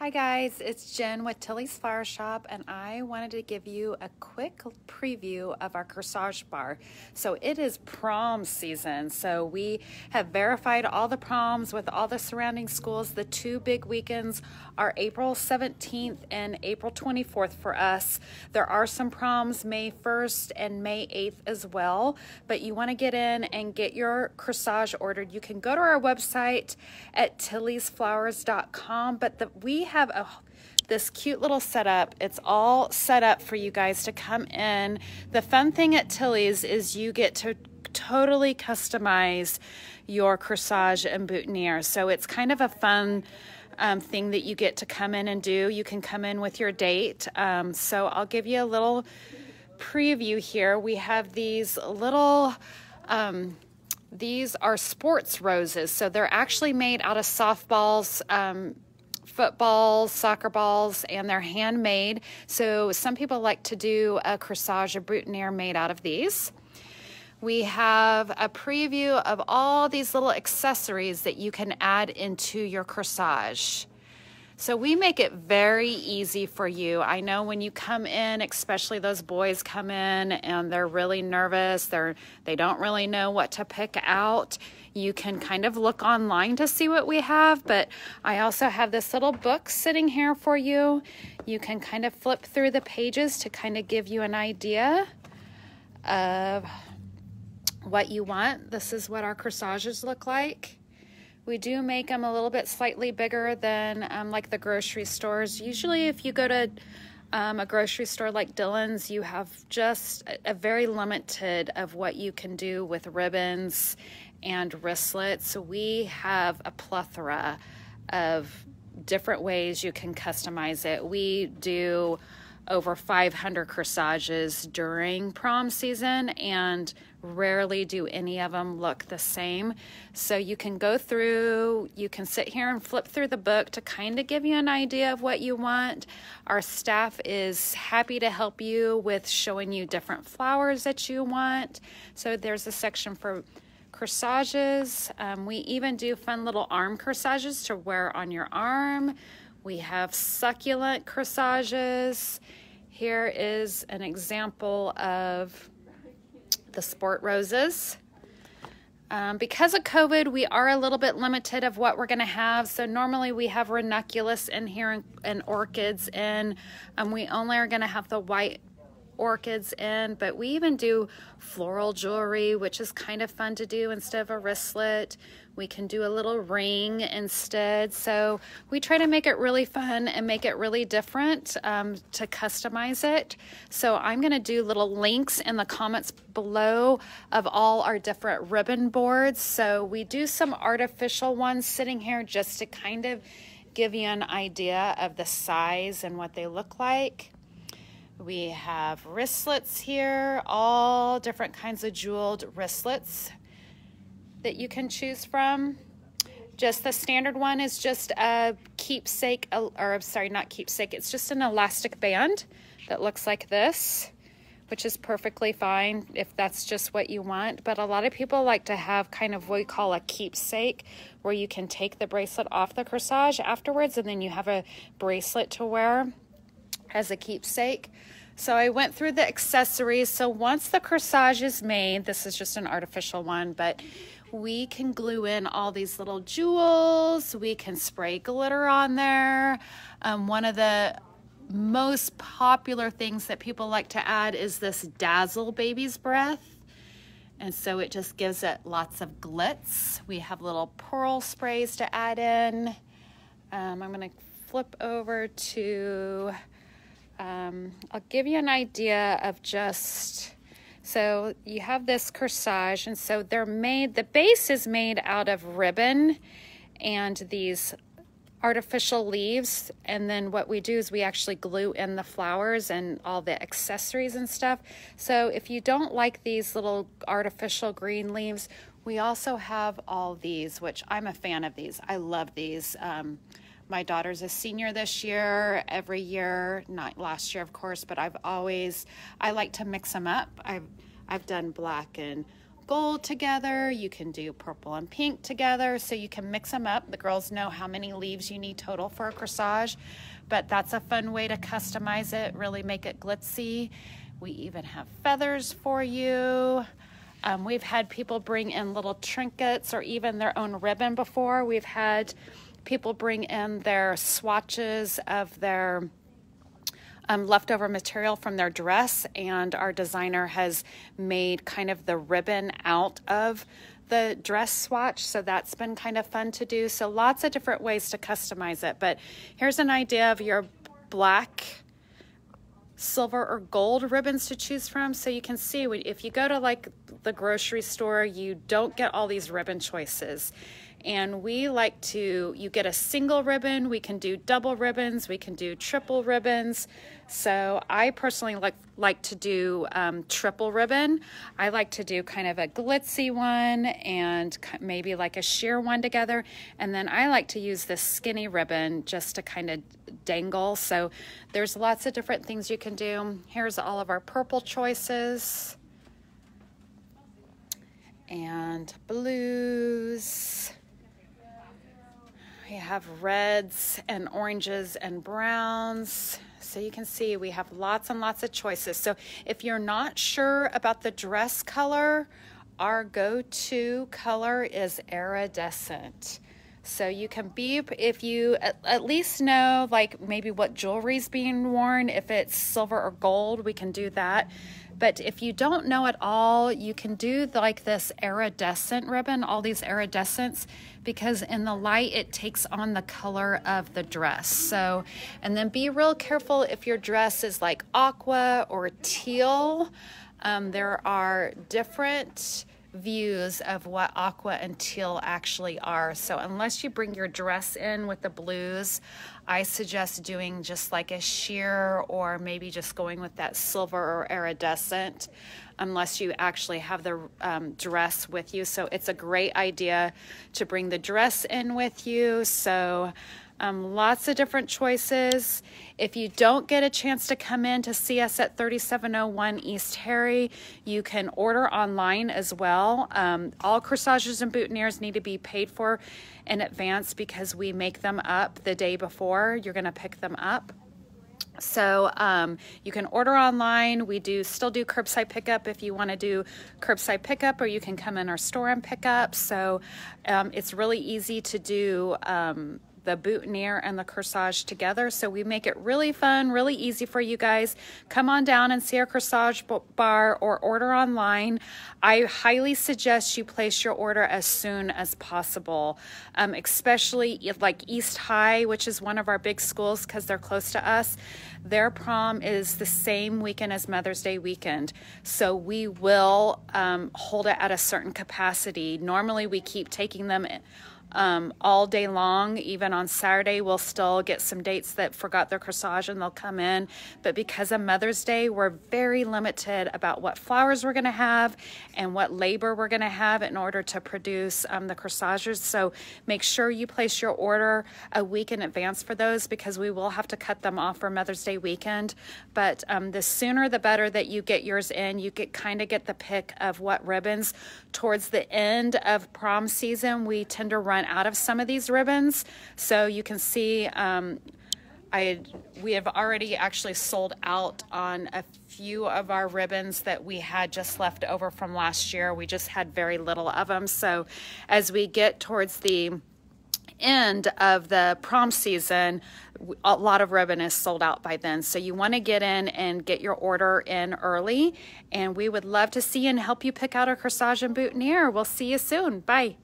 Hi guys, it's Jen with Tillie's Flower Shop, and I wanted to give you a quick preview of our corsage bar. So it is prom season, so we have verified all the proms with all the surrounding schools. The two big weekends are April 17th and April 24th for us. There are some proms May 1st and May 8th as well, but you want to get in and get your corsage ordered. You can go to our website at tilliesflowers.com, but we have this cute little setup. It's all set up for you guys to come in. The fun thing at Tillie's is you get to totally customize your corsage and boutonniere. So it's kind of a fun thing that you get to come in and do. You can come in with your date. So I'll give you a little preview here. We have these little these are sports roses. So they're actually made out of softballs, footballs, soccer balls, and they're handmade. So some people like to do a corsage or boutonniere made out of these. We have a preview of all these little accessories that you can add into your corsage. So we make it very easy for you. I know when you come in, especially those boys come in and they're really nervous, they don't really know what to pick out. You can kind of look online to see what we have, but I also have this little book sitting here for you. You can kind of flip through the pages to kind of give you an idea of what you want. This is what our corsages look like. We do make them a little bit slightly bigger than like the grocery stores. Usually if you go to a grocery store like Dillon's, you have just a very limited of what you can do with ribbons and wristlets. So we have a plethora of different ways you can customize it. We do over 500 corsages during prom season, and rarely do any of them look the same. So you can go through, you can sit here and flip through the book to kind of give you an idea of what you want. Our staff is happy to help you with showing you different flowers that you want. So there's a section for corsages. We even do fun little arm corsages to wear on your arm. We have succulent corsages. Here is an example of the sport roses. Because of COVID, we are a little bit limited of what we're going to have. So normally we have ranunculus in here and orchids in. We only are going to have the white orchids in, but we even do floral jewelry, which is kind of fun to do instead of a wristlet. We can do a little ring instead. So we try to make it really fun and make it really different to customize it. So I'm going to do little links in the comments below of all our different ribbon boards. So we do some artificial ones sitting here just to kind of give you an idea of the size and what they look like. We have wristlets here, all different kinds of jeweled wristlets that you can choose from. Just the standard one is just a keepsake, or sorry, not keepsake, it's just an elastic band that looks like this, which is perfectly fine if that's just what you want. But a lot of people like to have kind of what we call a keepsake, where you can take the bracelet off the corsage afterwards and then you have a bracelet to wear as a keepsake. So I went through the accessories. So once the corsage is made, this is just an artificial one, but we can glue in all these little jewels. We can spray glitter on there. One of the most popular things that people like to add is this Dazzle Baby's Breath. And so it just gives it lots of glitz. We have little pearl sprays to add in. I'm going to flip over to... I'll give you an idea of just, so you have this corsage, and so they're made, the base is made out of ribbon and these artificial leaves, and then what we do is we actually glue in the flowers and all the accessories and stuff. So if you don't like these little artificial green leaves, we also have all these, which I'm a fan of these. I love these. My daughter's a senior this year, every year, not last year, of course, but I like to mix them up. I've done black and gold together. You can do purple and pink together, so you can mix them up. The girls know how many leaves you need total for a corsage, but that's a fun way to customize it, really make it glitzy. We even have feathers for you. We've had people bring in little trinkets or even their own ribbon before. We've had people bring in their swatches of their leftover material from their dress, and our designer has made kind of the ribbon out of the dress swatch, so that's been kind of fun to do. So lots of different ways to customize it, but here's an idea of your black, silver, or gold ribbons to choose from. So you can see if you go to like the grocery store, you don't get all these ribbon choices. And we like to, you get a single ribbon, we can do double ribbons, we can do triple ribbons. So I personally like to do triple ribbon. I like to do kind of a glitzy one and maybe like a sheer one together. And then I like to use this skinny ribbon just to kind of dangle. So there's lots of different things you can do. Here's all of our purple choices and blues. We have reds and oranges and browns. So you can see we have lots and lots of choices. So if you're not sure about the dress color, our go-to color is iridescent. So you can be, if you at least know like maybe what jewelry is being worn, if it's silver or gold, we can do that. But if you don't know at all, you can do like this iridescent ribbon, all these iridescents, because in the light it takes on the color of the dress. So, and then be real careful if your dress is like aqua or teal. There are different views of what aqua and teal actually are. So unless you bring your dress in with the blues, I suggest doing just like a sheer or maybe just going with that silver or iridescent unless you actually have the dress with you. So it's a great idea to bring the dress in with you. So lots of different choices. If you don't get a chance to come in to see us at 3701 East Harry, you can order online as well. All corsages and boutonnieres need to be paid for in advance because we make them up the day before you're going to pick them up. So you can order online. We still do curbside pickup if you want to do curbside pickup, or you can come in our store and pick up. So it's really easy to do the boutonniere and the corsage together. So we make it really fun, really easy for you guys. Come on down and see our corsage bar or order online. I highly suggest you place your order as soon as possible, especially like East High, which is one of our big schools because they're close to us. Their prom is the same weekend as Mother's Day weekend. So we will hold it at a certain capacity. Normally we keep taking them all day long. Even on Saturday we'll still get some dates that forgot their corsage and they'll come in, but because of Mother's Day we're very limited about what flowers we're going to have and what labor we're going to have in order to produce the corsages. So make sure you place your order a week in advance for those, because we will have to cut them off for Mother's Day weekend. But the sooner the better that you get yours in. You kind of get the pick of what ribbons. Towards the end of prom season we tend to run out of some of these ribbons, so you can see we have already actually sold out on a few of our ribbons that we had just left over from last year. We just had very little of them. So as we get towards the end of the prom season, a lot of ribbon is sold out by then. So you want to get in and get your order in early, and we would love to see you and help you pick out a corsage and boutonniere. We'll see you soon. Bye.